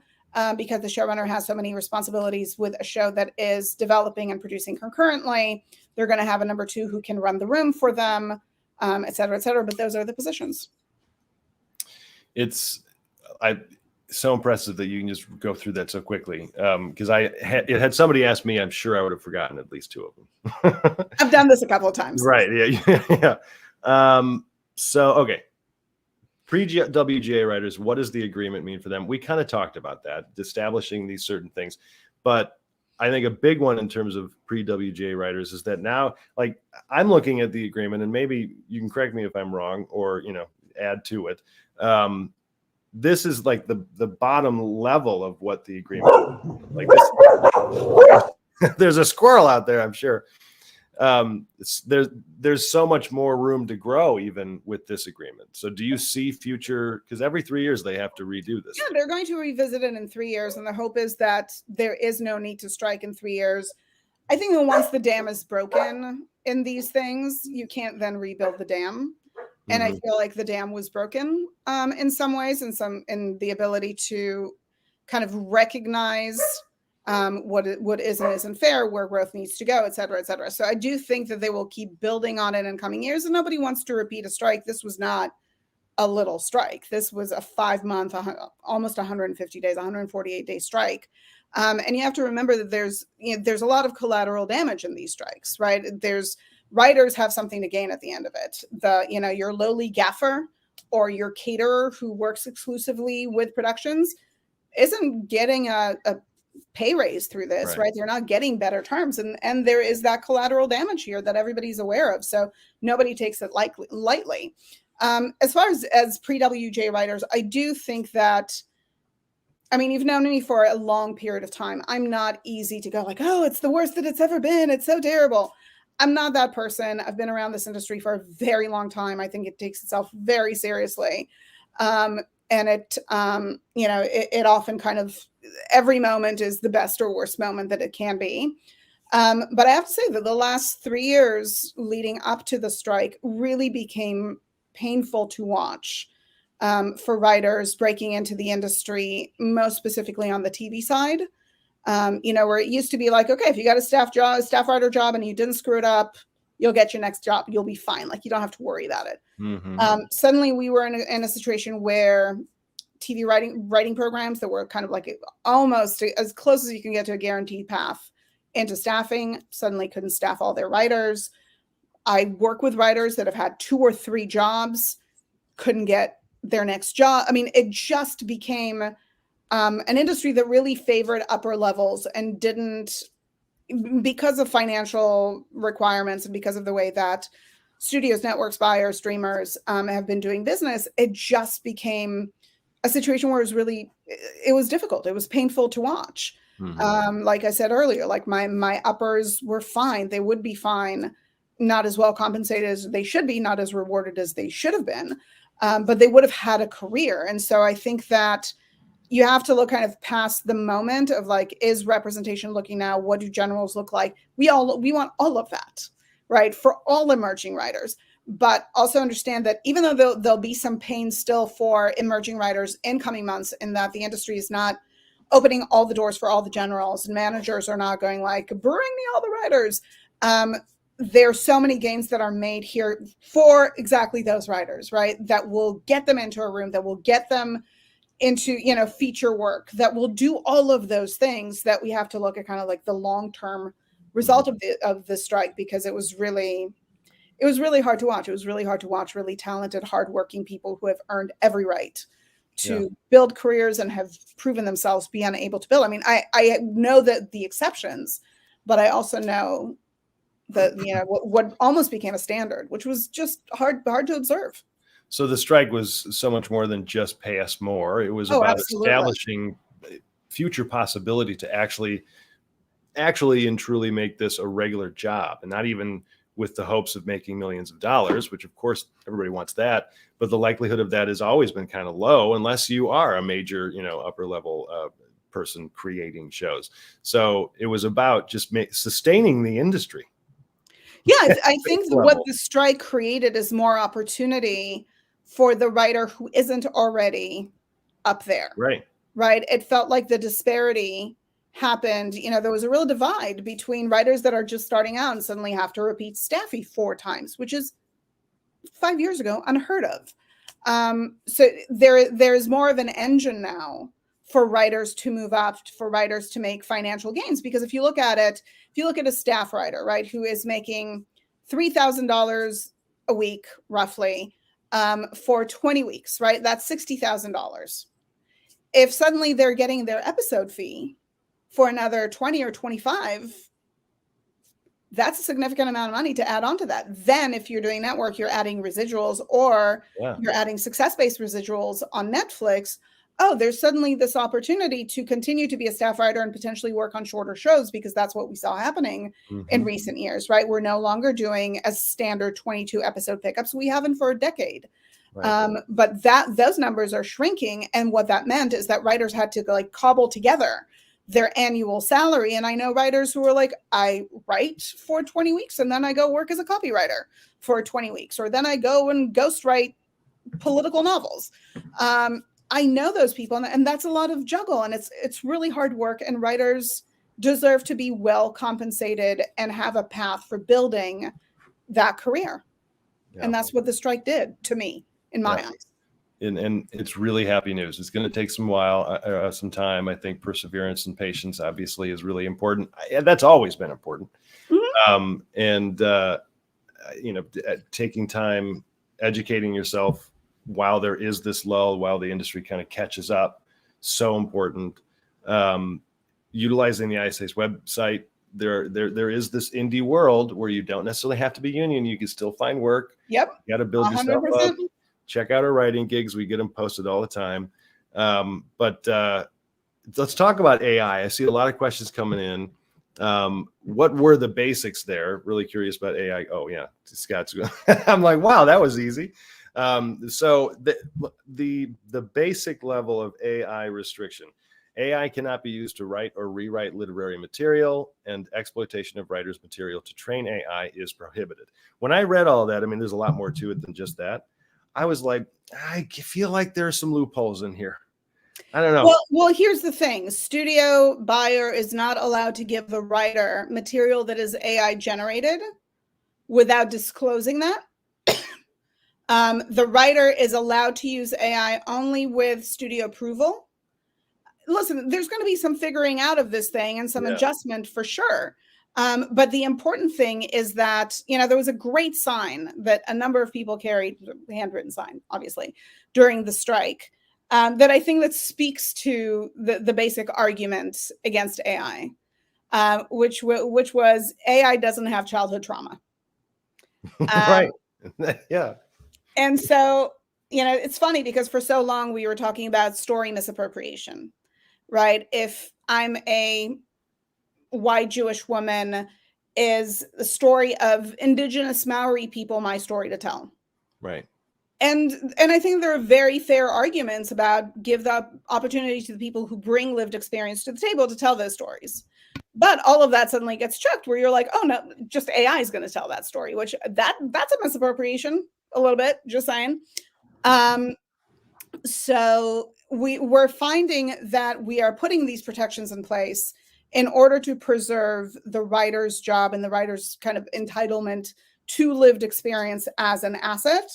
because the showrunner has so many responsibilities with a show that is developing and producing concurrently. They're going to have a number 2 who can run the room for them, et cetera, et cetera. But those are the positions. It's so impressive that you can just go through that so quickly. Because had somebody asked me, I'm sure I would have forgotten at least 2 of them. I've done this a couple of times. Right. Yeah. So, okay. Pre-WGA writers, what does the agreement mean for them? We kind of talked about that, establishing these certain things. But I think a big one in terms of pre-WGA writers is that now, like, I'm looking at the agreement, and maybe you can correct me if I'm wrong or, you know, add to it. This is like the bottom level of what the agreement, like this. There's a squirrel out there, I'm sure. There's so much more room to grow even with this agreement. So do you see future, because every 3 years they have to redo this? Yeah, they're going to revisit it in 3 years, and the hope is that there is no need to strike in 3 years. I think that once the dam is broken in these things, you can't then rebuild the dam. And I feel like the dam was broken in some ways, in the ability to kind of recognize what is and isn't fair, where growth needs to go, et cetera, et cetera. So I do think that they will keep building on it in coming years, and nobody wants to repeat a strike. This was not a little strike. This was a 5-month, almost 150 days, 148-day strike. And you have to remember that there's a lot of collateral damage in these strikes, right? Writers have something to gain at the end of it. Your lowly gaffer or your caterer who works exclusively with productions isn't getting a pay raise through this, right? They're not getting better terms. And there is that collateral damage here that everybody's aware of. So nobody takes it lightly. As far as pre-WJ writers, I do think that, I mean, you've known me for a long period of time. I'm not easy to go like, oh, it's the worst that it's ever been. It's so terrible. I'm not that person. I've been around this industry for a very long time. I think it takes itself very seriously. And it often kind of, every moment is the best or worst moment that it can be. But I have to say that the last 3 years leading up to the strike really became painful to watch for writers breaking into the industry, most specifically on the TV side. Where it used to be like, okay, if you got a staff writer job and you didn't screw it up, you'll get your next job. You'll be fine. Like, you don't have to worry about it. Suddenly we were in a situation where TV writing programs that were kind of like almost as close as you can get to a guaranteed path into staffing suddenly couldn't staff all their writers. I work with writers that have had 2 or 3 jobs, couldn't get their next job. I mean, it just became an industry that really favored upper levels and didn't, because of financial requirements and because of the way that studios, networks, buyers, streamers have been doing business, it just became a situation where it was difficult. It was painful to watch. Like I said earlier, like my uppers were fine. They would be fine, not as well compensated as they should be, not as rewarded as they should have been. but they would have had a career. And so I think that you have to look kind of past the moment of like, is representation looking now? What do generals look like? We want all of that, right? For all emerging writers, but also understand that even though there'll be some pain still for emerging writers in coming months, in that the industry is not opening all the doors for all the generals, and managers are not going like, bring me all the writers. There's so many gains that are made here for exactly those writers, right? That will get them into a room, that will get them into, feature work, that will do all of those things, that we have to look at kind of like the long-term result of the strike, because it was really hard to watch. It was really hard to watch really talented, hardworking people who have earned every right to build careers and have proven themselves be unable to build. I mean, I know that the exceptions, but I also know that, what almost became a standard, which was just hard to observe. So the strike was so much more than just pay us more. It was about establishing future possibility to actually and truly make this a regular job, and not even with the hopes of making millions of dollars, which of course everybody wants that, but the likelihood of that has always been kind of low unless you are a major, upper level person creating shows. So it was about just sustaining the industry. Yeah, I think what the strike created is more opportunity for the writer who isn't already up there. Right. It felt like the disparity happened. There was a real divide between writers that are just starting out and suddenly have to repeat Staffy 4 times, which is 5 years ago unheard of. So there's more of an engine now for writers to move up, for writers to make financial gains. Because if you look at a staff writer, right, who is making $3,000 a week, roughly, for 20 weeks, right, that's $60,000. If suddenly they're getting their episode fee for another 20 or 25, that's a significant amount of money to add on to that. Then if you're doing network, you're adding residuals, or you're adding success-based residuals on Netflix. Oh, there's suddenly this opportunity to continue to be a staff writer and potentially work on shorter shows, because that's what we saw happening in recent years, right? We're no longer doing a standard 22 episode pickups. We haven't for a decade. But those numbers are shrinking. And what that meant is that writers had to like cobble together their annual salary. And I know writers who are like, I write for 20 weeks and then I go work as a copywriter for 20 weeks, or then I go and ghostwrite political novels. I know those people, and that's a lot of juggle, and it's really hard work, and writers deserve to be well compensated and have a path for building that career. And that's what the strike did to me, in my eyes. And it's really happy news. It's going to take some time. I think perseverance and patience obviously is really important. That's always been important. Taking time, educating yourself while there is this lull, while the industry kind of catches up, so important. Utilizing the ISA's website, there is this indie world where you don't necessarily have to be union. You can still find work. Yep. You got to build yourself up. Check out our writing gigs. We get them posted all the time. But let's talk about AI. I see a lot of questions coming in. What were the basics there? Really curious about AI. Oh yeah, Scott's. I'm like, wow, that was easy. So the basic level of AI restriction: AI cannot be used to write or rewrite literary material, and exploitation of writers' material to train AI is prohibited. When I read all that, I mean, there's a lot more to it than just that. I was like, I feel like there are some loopholes in here. I don't know. Well, here's the thing. Studio buyer is not allowed to give a writer material that is AI generated without disclosing that. The writer is allowed to use AI only with studio approval. Listen, there's going to be some figuring out of this thing and some adjustment for sure. But the important thing is that, there was a great sign that a number of people carried, a handwritten sign, obviously, during the strike, that I think that speaks to the basic argument against AI, which was AI doesn't have childhood trauma. Right. Yeah. And so, it's funny because for so long we were talking about story misappropriation, right? If I'm a white Jewish woman, is the story of indigenous Maori people my story to tell? Right. And I think there are very fair arguments about give the opportunity to the people who bring lived experience to the table to tell those stories. But all of that suddenly gets chucked where you're like, oh no, just AI is going to tell that story, which that's a misappropriation a little bit, just saying. So we're finding that we are putting these protections in place in order to preserve the writer's job and the writer's kind of entitlement to lived experience as an asset,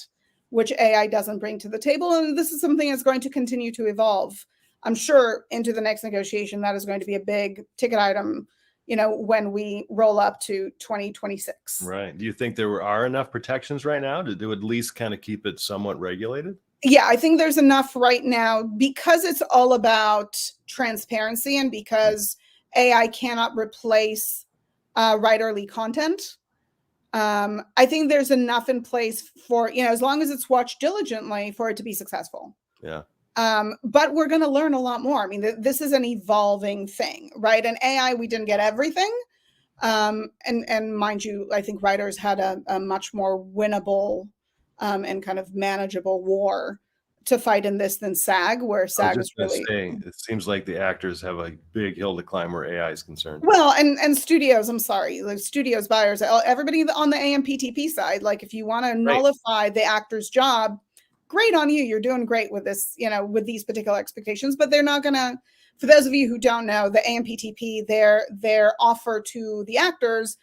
which AI doesn't bring to the table. And this is something that's going to continue to evolve. I'm sure into the next negotiation, that is going to be a big ticket item, when we roll up to 2026. Right. Do you think there are enough protections right now to at least kind of keep it somewhat regulated? Yeah, I think there's enough right now because it's all about transparency and because AI cannot replace writerly content. I think there's enough in place for, as long as it's watched diligently for it to be successful. Yeah. But we're going to learn a lot more. I mean, this is an evolving thing, right? And AI, we didn't get everything. And mind you, I think writers had a much more winnable and kind of manageable war to fight in this than SAG, where SAG is really saying, it seems like the actors have a big hill to climb where AI is concerned. Well, and studios, I'm sorry, the studios buyers, everybody on the AMPTP side, like if you want to nullify the actor's job, great on you. You're doing great with this, with these particular expectations, but they're not going to, for those of you who don't know, the AMPTP, their offer to the actors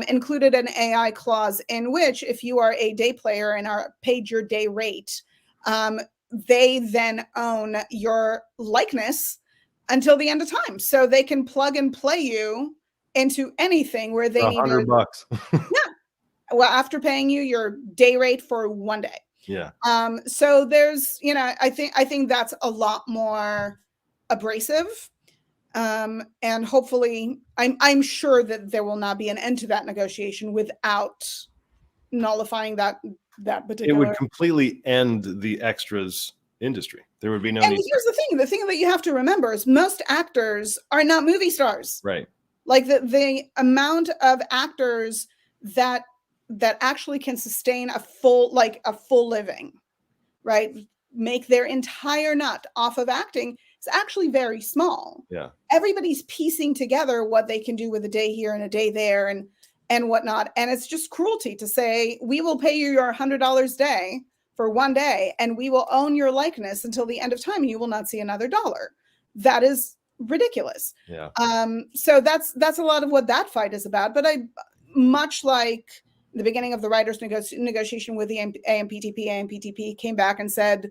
included an AI clause in which if you are a day player and are paid your day rate, they then own your likeness until the end of time. So they can plug and play you into anything where they need $100. Yeah. Well, after paying you your day rate for one day. Yeah. So there's, I think that's a lot more abrasive. And hopefully I'm sure that there will not be an end to that negotiation without nullifying that particular. It would completely end the extras industry. There would be no need. And here's the thing that you have to remember is most actors are not movie stars. Right. Like the amount of actors that actually can sustain a full living, right? Make their entire nut off of acting is actually very small. Yeah. Everybody's piecing together what they can do with a day here and a day there and whatnot. And it's just cruelty to say, we will pay you your $100 a day for one day, and we will own your likeness until the end of time, and you will not see another dollar. That is ridiculous. Yeah. So that's a lot of what that fight is about. But much like the beginning of the writers' negotiation with the AMPTP came back and said,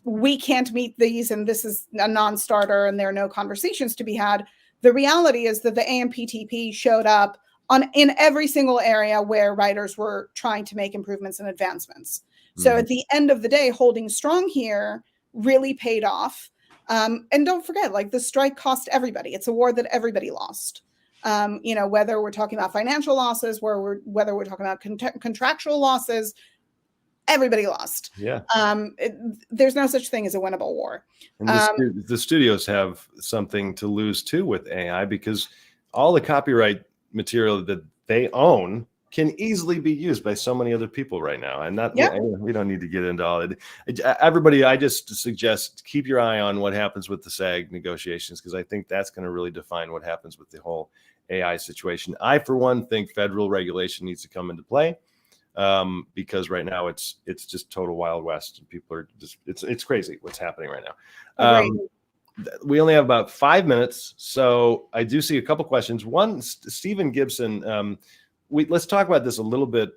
we can't meet these, and this is a non-starter, and there are no conversations to be had. The reality is that the AMPTP showed up in every single area where writers were trying to make improvements and advancements. So at the end of the day, holding strong here really paid off. And don't forget, like the strike cost everybody. It's a war that everybody lost. Whether we're talking about financial losses, whether we're talking about contractual losses, everybody lost. Yeah. There's no such thing as a winnable war. And the studios have something to lose too with AI, because all the copyright material that they own can easily be used by so many other people right now. And we don't need to get into all it. Everybody, I just suggest keep your eye on what happens with the SAG negotiations, because I think that's going to really define what happens with the whole AI situation. I, for one, think federal regulation needs to come into play, because right now it's just total Wild West, and people are just, it's crazy what's happening right now. We only have about 5 minutes, so I do see a couple questions. One, Stephen Gibson, let's talk about this a little bit,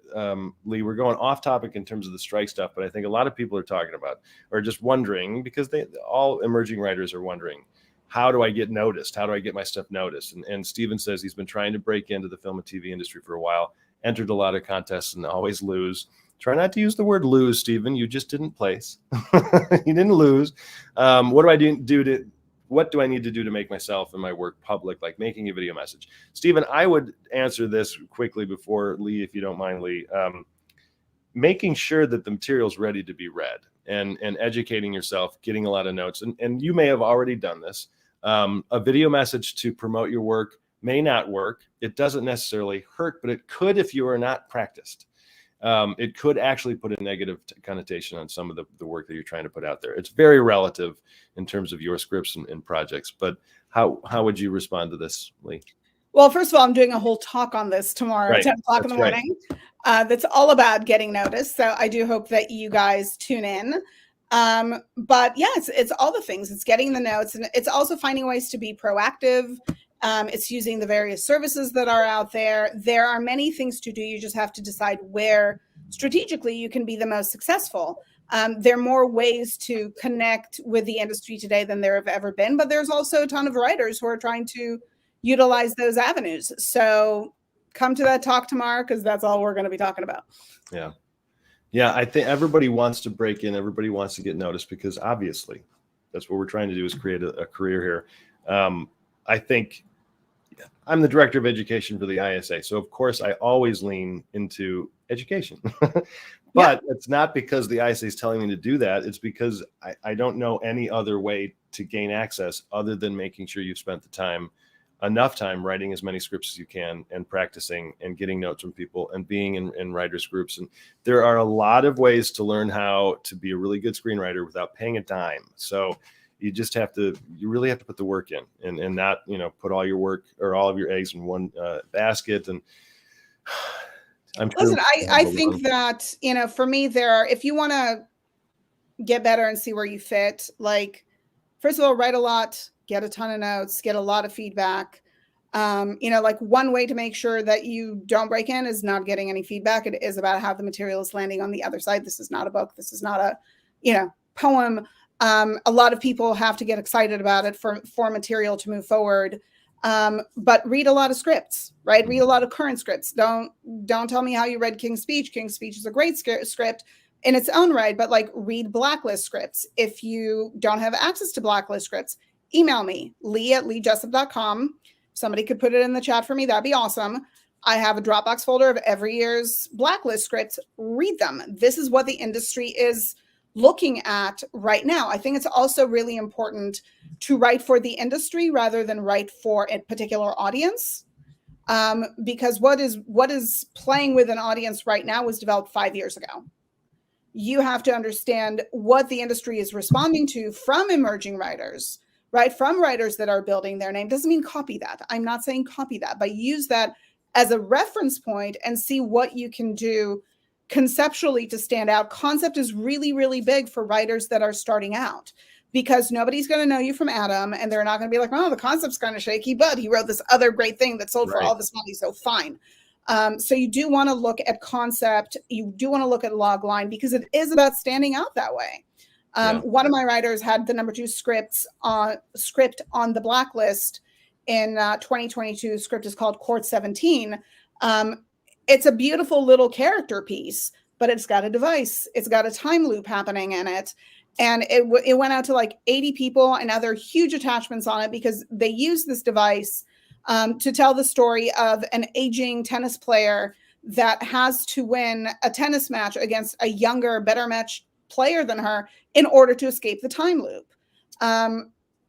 Lee. We're going off topic in terms of the strike stuff, but I think a lot of people are talking about, or just wondering, because all emerging writers are wondering, how do I get noticed? How do I get my stuff noticed? And Stephen says he's been trying to break into the film and TV industry for a while, entered a lot of contests and always lose. Try not to use the word lose, Stephen. You just didn't place. You didn't lose. What do I what do I need to do to make myself and my work public, like making a video message? Stephen, I would answer this quickly before Lee, if you don't mind, Lee. Making sure that the material is ready to be read, and educating yourself, getting a lot of notes. And you may have already done this. A video message to promote your work may not work. It doesn't necessarily hurt, but it could if you are not practiced. it could actually put a negative connotation on some of the work that you're trying to put out there. It's very relative in terms of your scripts and projects. But how would you respond to this, Lee? Well, first of all, I'm doing a whole talk on this tomorrow at 10 o'clock in the morning. That's all about getting noticed. So I do hope that you guys tune in. But yeah, it's all the things. It's getting the notes, and it's also finding ways to be proactive. It's using the various services that are out there. There are many things to do. You just have to decide where strategically you can be the most successful. There are more ways to connect with the industry today than there have ever been, but there's also a ton of writers who are trying to utilize those avenues. So come to that talk tomorrow, because that's all we're going to be talking about. Yeah. Yeah, I think everybody wants to break in. Everybody wants to get noticed, because obviously that's what we're trying to do, is create a career here. I think I'm the director of education for the ISA. So of course I always lean into education, but it's not because the ISA is telling me to do that. It's because I don't know any other way to gain access other than making sure you've spent the time, enough time, writing as many scripts as you can, and practicing and getting notes from people and being in writers groups. And there are a lot of ways to learn how to be a really good screenwriter without paying a dime. So you just have to, you really have to put the work in, and not, put all your work or all of your eggs in one basket. And I'm sure. Listen, I think that, for me, if you want to get better and see where you fit, like, first of all, write a lot, get a ton of notes, get a lot of feedback. Like, one way to make sure that you don't break in is not getting any feedback. It is about how the material is landing on the other side. This is not a book. This is not a, poem. A lot of people have to get excited about it for material to move forward. But read a lot of scripts, right? Read a lot of current scripts. Don't tell me how you read King's Speech. King's Speech is a great script in its own right, but like, read Blacklist scripts. If you don't have access to Blacklist scripts, email me, lee@leejessup.com. Somebody could put it in the chat for me. That'd be awesome. I have a Dropbox folder of every year's Blacklist scripts. Read them. This is what the industry is looking at right now. I think it's also really important to write for the industry rather than write for a particular audience. Because what is playing with an audience right now was developed 5 years ago. You have to understand what the industry is responding to from emerging writers, right? From writers that are building their name. Doesn't mean copy that. I'm not saying copy that, but use that as a reference point and see what you can do conceptually to stand out. Concept is really, really big for writers that are starting out, because nobody's going to know you from Adam, and they're not going to be like, oh, the concept's kind of shaky, but he wrote this other great thing that sold for all this money, so fine. So you do want to look at concept. You do want to look at log line, because it is about standing out that way. One of my writers had the #2 script on the Blacklist in 2022. The script is called Court 17. It's a beautiful little character piece, but it's got a device. It's got a time loop happening in it. And it went out to like 80 people, and now there are huge attachments on it, because they use this device to tell the story of an aging tennis player that has to win a tennis match against a younger, better matched player than her in order to escape the time loop.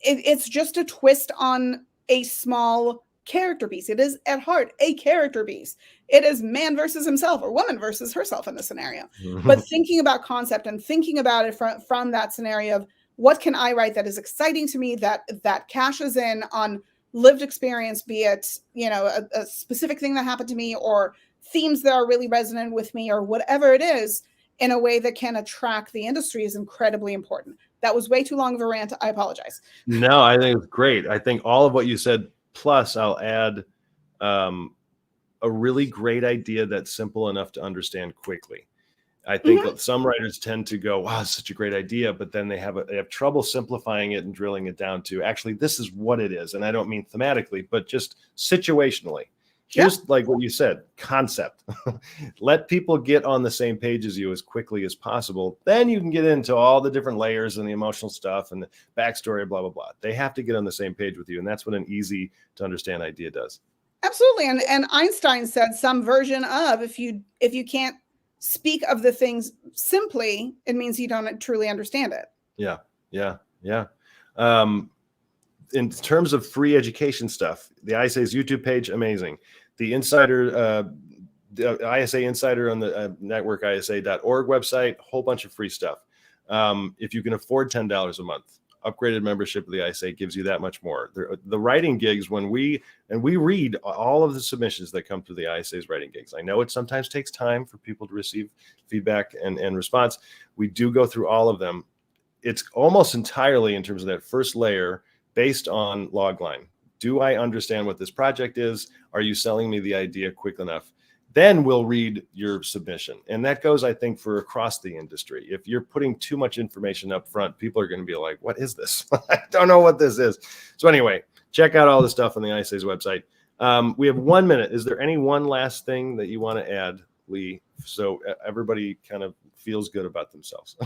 It's just a twist on a small character piece. It is at heart a character piece. It is man versus himself, or woman versus herself in the scenario. But thinking about concept and thinking about it from that scenario of, what can I write that is exciting to me, that cashes in on lived experience, be it a specific thing that happened to me, or themes that are really resonant with me, or whatever it is, in a way that can attract the industry, is incredibly important. That was way too long of a rant. I apologize. No, I think it's great. I think all of what you said, plus I'll add a really great idea that's simple enough to understand quickly. I think some writers tend to go, wow, it's such a great idea, but then they have trouble simplifying it and drilling it down to, actually, this is what it is. And I don't mean thematically, but just situationally. Here's like what you said, concept. Let people get on the same page as you as quickly as possible. Then you can get into all the different layers and the emotional stuff and the backstory, blah, blah, blah. They have to get on the same page with you. And that's what an easy to understand idea does. Absolutely. And Einstein said some version of, if you can't speak of the things simply, it means you don't truly understand it. Yeah. In terms of free education stuff, the ISA's YouTube page, amazing. The Insider the ISA Insider on the networkisa.org website, a whole bunch of free stuff. If you can afford $10 a month, upgraded membership of the ISA gives you that much more. The writing gigs, when we read all of the submissions that come through the ISA's writing gigs. I know it sometimes takes time for people to receive feedback and response. We do go through all of them. It's almost entirely, in terms of that first layer, based on logline. Do I understand what this project is? Are you selling me the idea quick enough? Then we'll read your submission. And that goes, I think, for across the industry. If you're putting too much information up front, people are going to be like, what is this? I don't know what this is. So anyway, check out all the stuff on the ISA's website. We have 1 minute. Is there any one last thing that you want to add, Lee, so everybody kind of feels good about themselves?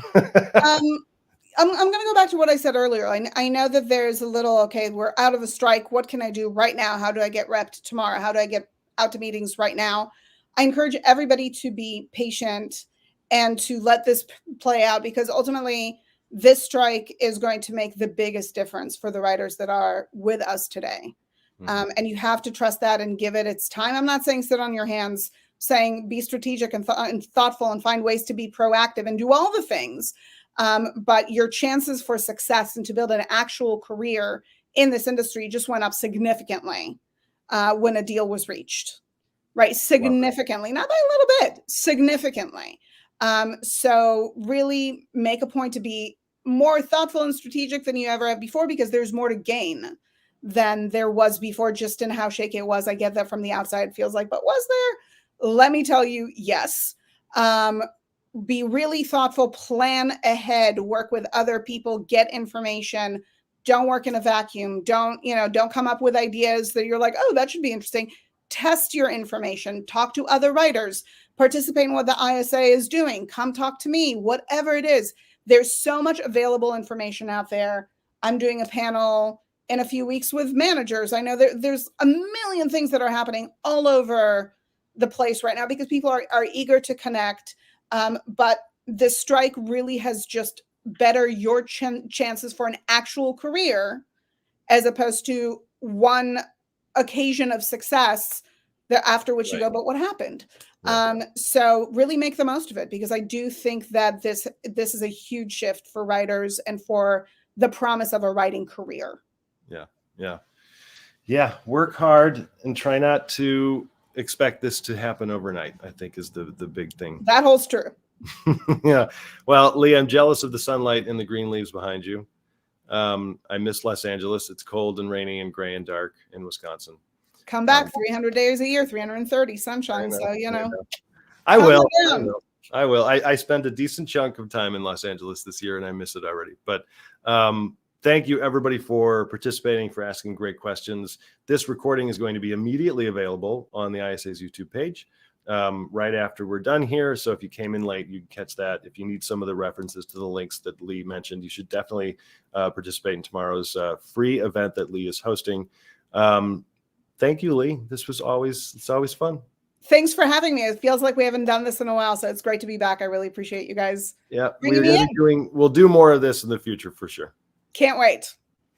I'm going to go back to what I said earlier. I know that there's a little, okay, we're out of a strike. What can I do right now? How do I get repped tomorrow? How do I get out to meetings right now? I encourage everybody to be patient and to let this play out, because ultimately this strike is going to make the biggest difference for the writers that are with us today. And you have to trust that and give it its time. I'm not saying sit on your hands, saying be strategic and thoughtful and find ways to be proactive and do all the things. But your chances for success and to build an actual career in this industry just went up significantly when a deal was reached. Right. Significantly, not by a little bit, significantly. So really make a point to be more thoughtful and strategic than you ever have before, because there's more to gain than there was before, just in how shaky it was. I get that from the outside, it feels like, but was there? Let me tell you, yes. Be really thoughtful, plan ahead, work with other people, get information. Don't work in a vacuum. Don't come up with ideas that you're like, oh, that should be interesting. Test your information, talk to other writers, participate in what the ISA is doing, come talk to me, whatever it is. There's so much available information out there. I'm doing a panel in a few weeks with managers. I know there's a million things that are happening all over the place right now because people are eager to connect. But the strike really has just better your chances for an actual career, as opposed to one occasion of success that after which you go, but what happened? So really make the most of it, because I do think that this is a huge shift for writers and for the promise of a writing career. Yeah. Work hard and try not to expect this to happen overnight, I think, is the big thing. That holds true. Yeah. Well, Lee, I'm jealous of the sunlight and the green leaves behind you. I miss Los Angeles. It's cold and rainy and gray and dark in Wisconsin. Come back 300 days a year, 330 sunshine. I will. I spent a decent chunk of time in Los Angeles this year and I miss it already. But thank you, everybody, for participating, for asking great questions. This recording is going to be immediately available on the ISA's YouTube page right after we're done here. So if you came in late, you can catch that. If you need some of the references to the links that Lee mentioned, you should definitely participate in tomorrow's free event that Lee is hosting. Thank you, Lee. It's always fun. Thanks for having me. It feels like we haven't done this in a while, so it's great to be back. I really appreciate you guys. Yeah, we'll do more of this in the future for sure. Can't wait.